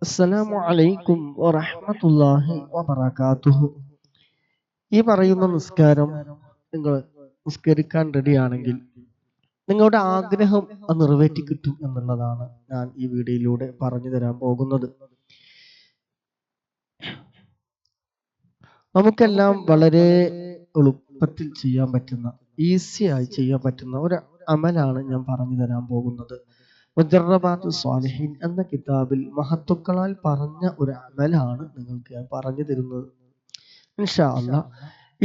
അസ്സലാമു അലൈക്കും വറഹ്മത്തുള്ളാഹി വബറകാതുഹു. ഈ പറയുന്ന നിസ്കാരം നിങ്ങൾ നിസ്കരിക്കാൻ റെഡിയാണെങ്കിൽ നിങ്ങളുടെ ആഗ്രഹം അത് നിറവേറ്റി കിട്ടും എന്നുള്ളതാണ് ഞാൻ ഈ വീഡിയോയിലൂടെ പറഞ്ഞു തരാൻ പോകുന്നത്. നമുക്കെല്ലാം വളരെ എളുപ്പത്തിൽ ചെയ്യാൻ പറ്റുന്ന, ഈസിയായി ചെയ്യാൻ പറ്റുന്ന ഒരു അമലാണ് ഞാൻ പറഞ്ഞു തരാൻ പോകുന്നത്. മുജറബാത്തു സ്വാലിഹീൻ എന്ന കിതാബിൽ മഹത്തുക്കളാൽ പറഞ്ഞ ഒരു അമലാണ് നിങ്ങൾക്ക് ഞാൻ പറഞ്ഞു തരുന്നത്. ഇൻഷാ അല്ലാഹ്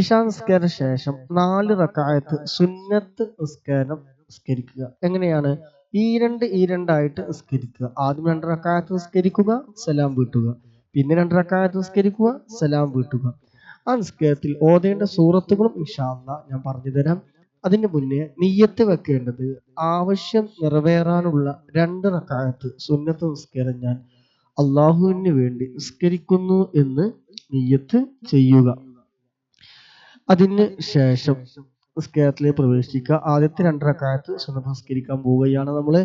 ഇശാ നിസ്കാര ശേഷം 4 റക്അത്ത് സുന്നത്ത് നിസ്കാരം നിസ്കരിക്കുക. എങ്ങനെയാണ്? ഈ രണ്ടായിട്ട് നിസ്കരിക്കുക. ആദ്യം 2 റക്അത്ത് നിസ്കരിക്കുക, സലാം വീട്ടുക. പിന്നെ 2 റക്അത്ത് നിസ്കരിക്കുക, സലാം വീട്ടുക. ആ നിസ്കാരത്തിൽ ഓതേണ്ട സൂറത്തുകളും ഇൻഷാ അല്ലാഹ് ഞാൻ പറഞ്ഞു തരാം. അതിന് മുന്നേ നിയ്യത്ത് വെക്കേണ്ടത്, ആവശ്യം നിറവേറാനുള്ള 2 റക്അത്ത് സുന്നത്ത് നിസ്കാരം ഞാൻ അള്ളാഹുവിന് വേണ്ടി നിസ്കരിക്കുന്നു എന്ന് നിയ്യത്ത് ചെയ്യുക. അതിന് ശേഷം നിസ്കാരത്തിലേക്ക് പ്രവേശിക്കുക. ആദ്യത്തെ 2 റക്അത്ത് സുന്നത്ത് നിസ്കരിക്കാൻ പോവുകയാണ് നമ്മൾ.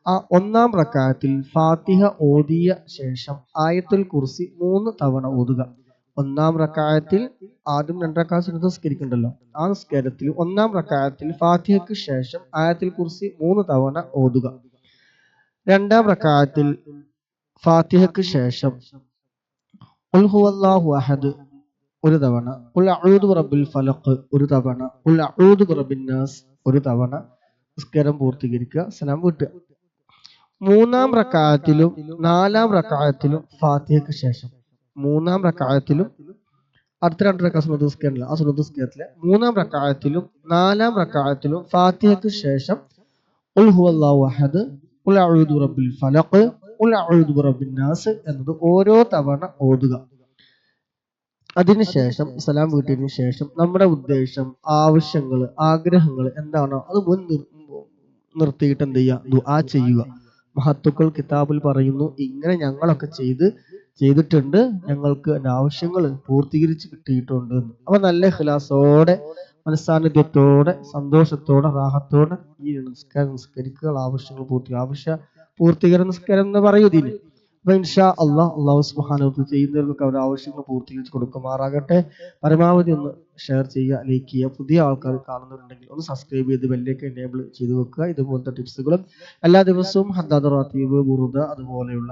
ആ 1-ാം റക്അത്തിൽ ഫാത്തിഹ ഓതിയ ശേഷം ആയത്തുൽ കുർസി 3 തവണ ഓതുക. 1-ാം റക്അത്തിൽ ആദ്യം 2 റക്അത്ത് സുന്നത്ത് നിസ്കരിക്കണ്ടല്ലോ, ആ നിസ്കാരത്തിൽ 1-ാം റക്അത്തിൽ ഫാത്തിഹയ്ക്ക് ശേഷം ആയത്തുൽ കുർസി 3 തവണ ഓതുക. 2-ാം റക്അത്തിൽ ഫാത്തിഹയ്ക്ക് ശേഷം ഖുൽ ഹുവല്ലാഹു അഹദ് 1 തവണ, ഖുൽ അഊദു ബിറബ്ബിൽ ഫലഖ് 1 തവണ, ഖുൽ അഊദു ബിറബ്ബിൻ നാസ് 1 തവണ നിസ്കാരം പൂർത്തീകരിക്കുക, സലാം വീട്ടുക. 3-ാം റക്അത്തിലും 4-ാം റക്അത്തിലും ഫാത്തിഹയ്ക്ക് ശേഷം 3-ാം റക്അത്തിലും അടുത്ത 2 റക്അത്ത് സുന്നത്ത് നിസ്കാരമില്ല, ആ സുന്നത്ത് നിസ്കാരത്തിലെ 3-ാം റക്അത്തിലും 4-ാം റക്അത്തിലും ഫാത്തിഹയ്ക്ക് ശേഷം ഖുൽ ഹുവല്ലാഹു അഹദ്, ഖുൽ അഊദു ബിറബ്ബിൽ ഫലഖ്, ഖുൽ അഊദു ബിറബ്ബിൻ നാസ് എന്നത് ഓരോ തവണ ഓതുക. അതിനുശേഷം സലാം വീട്ടിന് ശേഷം നമ്മുടെ ഉദ്ദേശം, ആവശ്യങ്ങൾ, ആഗ്രഹങ്ങൾ എന്താണോ അത് നിർത്തിയിട്ട് എന്ത് ചെയ്യുക? ദുആ ചെയ്യുക. മഹത്തുക്കൾ കിതാബിൽ പറയുന്നു, ഇങ്ങനെ ഞങ്ങളൊക്കെ ചെയ്തിട്ടുണ്ട്, ഞങ്ങൾക്ക് ആവശ്യങ്ങൾ പൂർത്തീകരിച്ച് കിട്ടിയിട്ടുണ്ട്. അപ്പൊ നല്ല ഇഖ്ലാസോടെ, മനസ്സാന്നിധ്യത്തോടെ, സന്തോഷത്തോടെ, റാഹത്തോടെ ഈ നിസ്കാരം നിസ്കരിക്കുക. ആവശ്യങ്ങൾ പൂർത്തീകരണ നിസ്കാരം എന്ന് പറയൂ ഇതിന്. അപ്പൊ ഇൻഷാ അല്ലാഹ് അല്ലാഹു സുബ്ഹാനഹു വ തആല ചെയ്യുന്നവർക്കൊക്കെ അവരുടെ ആവശ്യങ്ങൾ പൂർത്തീകരിച്ച് കൊടുക്കുമാറാകട്ടെ. പരമാവധി ഒന്ന് ഷെയർ ചെയ്യുക, ലൈക്ക് ചെയ്യുക. പുതിയ ആൾക്കാർ കാണുന്നവരുണ്ടെങ്കിൽ ഒന്ന് സബ്സ്ക്രൈബ് ചെയ്ത് ബെല്ലേക്ക് എനേബിൾ ചെയ്ത് വെക്കുക. ഇതുപോലത്തെ ടിപ്സുകളും എല്ലാ ദിവസവും ഹദ്ദാദ് റാത്തീബ്, ബുറുദ, അതുപോലെയുള്ള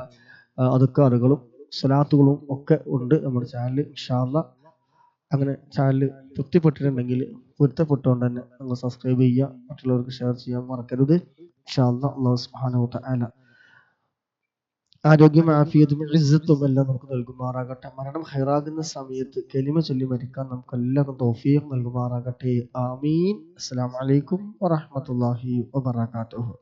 അദ്കാറുകളും സ്വലാത്തുകളും ഒക്കെ ഉണ്ട് നമ്മുടെ ചാനലിൽ. ഇൻഷാ അല്ലാഹ് അങ്ങനെ ചാനൽ തൃപ്തിപ്പെട്ടിട്ടുണ്ടെങ്കിൽ പൊരുത്തപ്പെട്ടുകൊണ്ട് തന്നെ നിങ്ങൾ സബ്സ്ക്രൈബ് ചെയ്യുക, മറ്റുള്ളവർക്ക് ഷെയർ ചെയ്യാൻ മറക്കരുത്. ഇൻഷാ അല്ലാഹ് അല്ലാഹു സുബ്ഹാനഹു വ തആല ആരോഗ്യം, ആഫിയത്തും ഇസ്സത്തും എല്ലാം നമുക്ക് നൽകുമാറാകട്ടെ. മരണം ഹൈറാകുന്ന സമയത്ത് കലിമ ചൊല്ലി മരിക്കാൻ നമുക്ക് എല്ലാവർക്കും തൗഫീഖ് നൽകുമാറാകട്ടെ. ആമീൻ. അസ്സലാമു അലൈക്കും വറഹ്മത്തുള്ളാഹി വബറകാതുഹു.